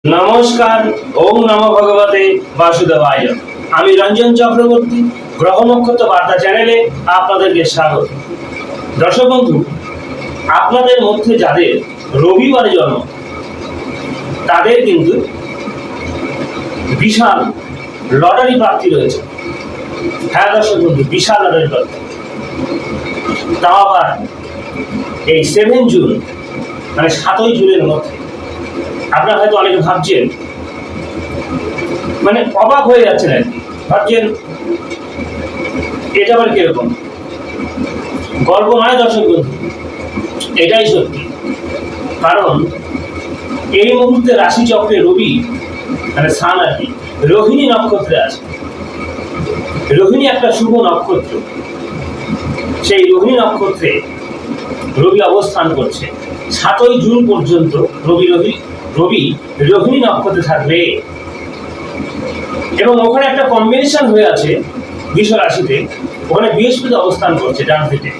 নমস্কার। ওম নমো ভগবতে বাসুদেবায়। আমি রঞ্জন চক্রবর্তী, গ্রহ নক্ষত্র বার্তা চ্যানেলে আপনাদেরকে স্বাগত। দর্শক বন্ধু, আপনাদের মধ্যে যাদের রবিবারে জন্ম তাদের কিন্তু বিশাল লটারি প্রাপ্তি রয়েছে। হ্যাঁ দর্শক বন্ধু, বিশাল লটারি প্রাপ্তি, তাও আবার এই 7 জুন মানে 7ই জুনের মধ্যে। আপনারা হয়তো অনেকে ভাবছেন, মানে অবাক হয়ে যাচ্ছেন আর কি, ভাবছেন এটা আবার কিরকম গল্প। নয় দর্শক বন্ধু, এটাই সত্যি। কারণ এই মুহূর্তে রাশি চক্রে রবি মানে সান আর কি রোহিণী নক্ষত্রে আছে। রোহিণী একটা শুভ নক্ষত্র, সেই রোহিণী নক্ষত্রে রবি অবস্থান করছে 7ই জুন পর্যন্ত। রবি রোহিণী নক্ষত্রে থাকবে এবং ওখানে একটা কম্বিনেশন হয়ে আছে বৃষ রাশিতে। ওখানে বৃহস্পতি অবস্থান করছে ডান দিকে।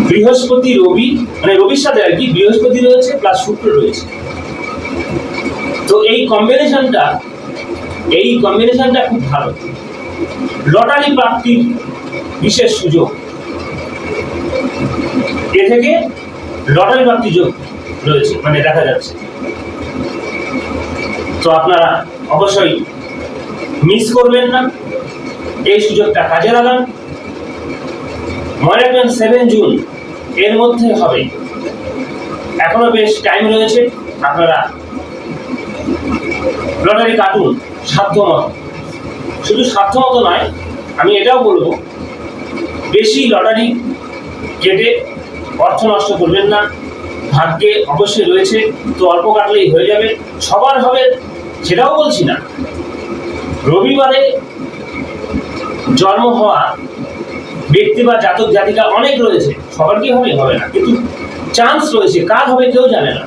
বৃহস্পতি রবি মানে রবির সাথে আর কি বৃহস্পতি রয়েছে প্লাস শুক্র রয়েছে। তো এই কম্বিনেশনটা খুব ভালো। লটারি প্রাপ্তির বিশেষ সুযোগ, এ থেকে লটারি প্রাপ্তি যোগ রয়েছে মানে দেখা যাচ্ছে। তো আপনারা অবশ্যই মিস করবেন না, এই সুযোগটা কাজে লাগান। মনে রাখবেন 7 জুন এর মধ্যে হবে, এখনো বেশ টাইম রয়েছে। আপনারা লটারি কাটুন সাধ্যমতো। শুধু সাধ্যমতো নয়, আমি এটাও বলবো বেশি লটারি কেটে অর্থ নষ্ট করবেন না। ভাগ্যে অবশ্যই রয়েছে, তো অল্প কাটলেই হয়ে যাবে। সবার হবে সেটাও বলছি না। রবিবারে জন্ম হওয়া ব্যক্তি বা জাতক জাতিকা অনেক রয়েছে, সবার কি হবে হবে না, কিন্তু চান্স রয়েছে। কার হবে কেউ জানে না,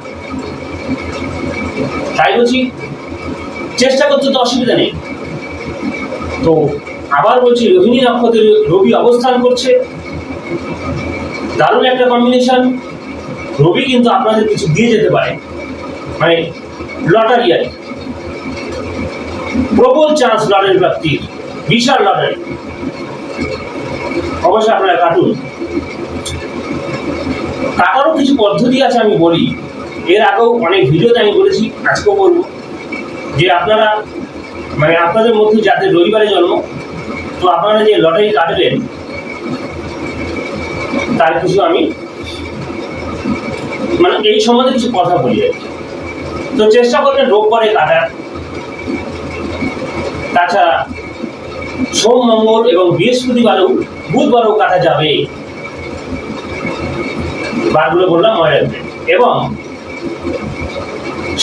তাই বলছি চেষ্টা করতে তো অসুবিধা নেই। তো আবার বলছি, রোহিণী নক্ষত্রে রবি অবস্থান করছে, দারুণ একটা কম্বিনেশন। রবি কিন্তু আপনাদের কিছু দিয়ে যেতে পারে, মানে লটারি আর প্রবল চান্স লটারি প্রাপ্তির, বিশাল লটারি। অবশ্যই আপনারা কাটুন। কাটারও কিছু পদ্ধতি আছে, আমি বলি। এর আগেও অনেক ভিডিওতে আমি বলেছি, আজকেও বলবো যে আপনারা মানে আপনাদের মধ্যে যাদের রবিবারে জন্ম, তো আপনারা যে লটারি কাটবেন তার কিছু আমি মানে এই সম্বন্ধে কিছু কথা বলি আর কি। তো চেষ্টা করবেন রোববারে কাটার। তাছাড়া সোম, মঙ্গল এবং বৃহস্পতিবারেও, বুধবারেও কাটা যাবে। বারগুলো বললাম মনে রাখবেন। এবং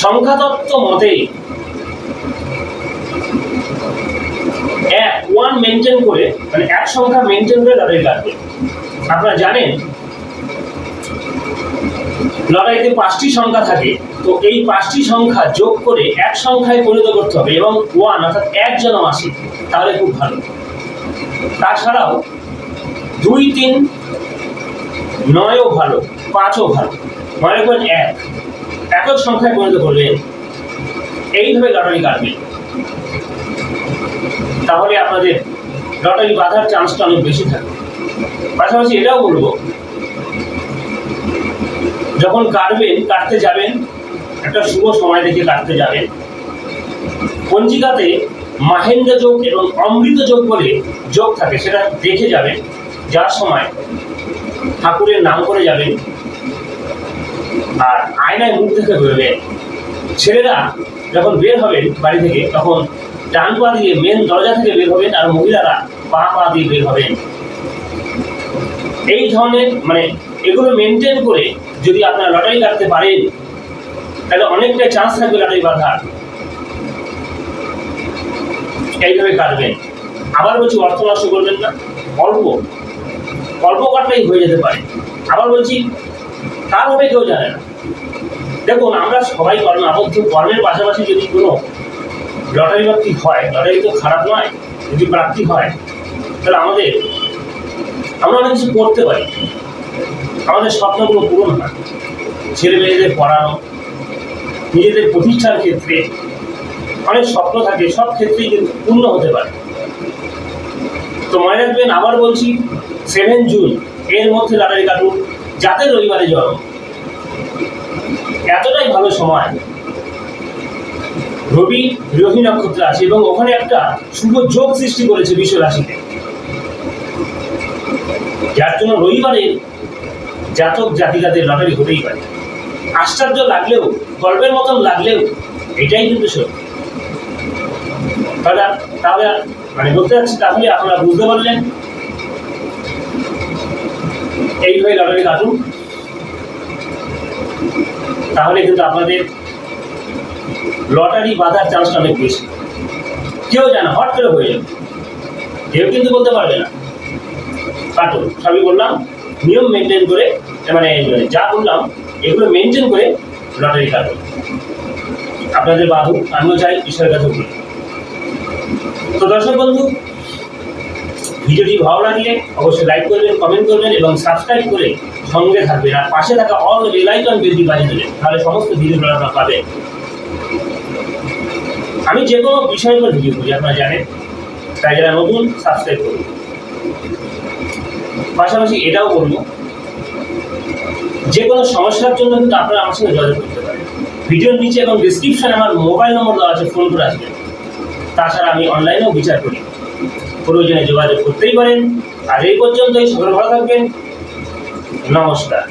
সংখ্যাতত্ত্ব মতে 1 মেনটেন করে, মানে 1 সংখ্যা মেনটেন করে লটারি কাটবে। আপনারা জানেন লটারিতে 5টি সংখ্যা থাকে, তো এই 5টি সংখ্যা যোগ করে 1 সংখ্যায় পরিণত করতে হবে এবং 1 অর্থাৎ 1 যেন আসে, তাহলে খুব ভালো। তাছাড়াও 2, 3, 9ও ভালো, 5ও ভালো। মনে রাখবেন একক সংখ্যায় পরিণত করবেন, এইভাবে লটারি কাটবেন। তাহলে আপনাদের লটারি বাঁধার চান্সটা অনেক বেশি থাকে। পাশাপাশি এটাও বলবো, যখন কাটতে যাবেন একটা শুভ সময় দেখে কাটতে যাবেন। পঞ্জিকাতে মাহেন্দ্র যোগ এবং অমৃত যোগ বলে যোগ থাকে, সেটা দেখে যাবেন। যার সময় ঠাকুরের নাম করে যাবেন আর আয়নায় মুখ থেকে বেরোবেন। ছেলেরা যখন বের হবেন বাড়ি থেকে, তখন ডান পা দিয়ে মেন দরজা থেকে বের হবেন আর মহিলারা পা দিয়ে বের হবেন। এই ধরনের মানে এগুলো মেনটেন করে যদি আপনারা লটারি কাটতে পারেন, তাহলে অনেকটাই চান্স থাকবে লটারি বাঁধার। এইভাবে কাটবেন। আবার বলছি, অর্থ নষ্ট করবেন না। অল্প কাটলেই হয়ে যেতে পারে। আবার বলছি, কার হবে কেউ জানে না। দেখুন, আমরা সবাই আবদ্ধ। কর্মের পাশাপাশি যদি কোনো লটারি প্রাপ্তি হয়, লটারি তো খারাপ নয়, যদি প্রাপ্তি হয় তাহলে আমরা অনেক কিছু করতে পারি। আমাদের স্বপ্নগুলো পূরণ হয়, ছেলে মেয়েদের পড়ানো, নিজেদের প্রতিষ্ঠার ক্ষেত্রে অনেক স্বপ্ন থাকে, সব ক্ষেত্রেই কিন্তু পূর্ণ হতে পারে। তো মনে রাখবেন, আবার বলছি, 7 জুন এর মধ্যে লটারি কাটুন, যাতে রবিবারে জন্ম। এতটাই ভালো সময়, রবি রোহিণী নক্ষত্র আছে এবং ওখানে একটা শুভ যোগ সৃষ্টি করেছে বিশ্ব রাশিতে, যার জন্য রবিবারে জাতক জাতিকাদের লটারি হতেই পারে। আশ্চর্য লাগলেও, গল্পের মতন লাগলেও এটাই কিন্তু সত্যি। তাহলে মানে বলতে চাচ্ছি, তাহলে আপনারা বুঝতে পারলেন, এইভাবে লটারি কাটুন, তাহলে কিন্তু আপনাদের লটারি বাঁধার চান্সটা অনেক বেশি। কেউ জানে হট করে হয়ে যাবে, কেউ কিন্তু বলতে পারবে না। কাটুন, সবই বললাম, নিয়ম মেনটেন করে, মানে যা বললাম এগুলো মেনটেন করে লটারি কাটুন। আপনাদের বাধুক, আমিও চাই ঈশ্বরের কাছে বলি। তো দর্শক বন্ধু, ভিডিওটি ভালো লাগলে অবশ্যই লাইক করবেন, কমেন্ট করবেন এবং সাবস্ক্রাইব করে সঙ্গে থাকবেন, আর পাশে থাকা অল বেল আইকন বেলটি বাজিয়ে দেবেন, তাহলে সমস্ত ভিডিওগুলো আপনারা পাবেন। আমি যে কোনো বিষয়ের উপর ভিডিও করি, আপনারা জানেন, তাই যারা নতুন সাবস্ক্রাইব করুন। পাশাপাশি এটাও বলবো, যে কোনো সমস্যার জন্য কিন্তু আপনারা আমার সঙ্গে যোগাযোগ করতে পারেন। ভিডিওর নিচে এবং ডিসক্রিপশনে আমার মোবাইল নম্বর দেওয়া আছে, ফোন করে আসবেন। তাছাড়া আমি অনলাইনেও বিচার করি, প্রয়োজনে যোগাযোগ করতেই পারেন। আর এই পর্যন্তই, সকলে ভালো থাকবেন। নমস্কার।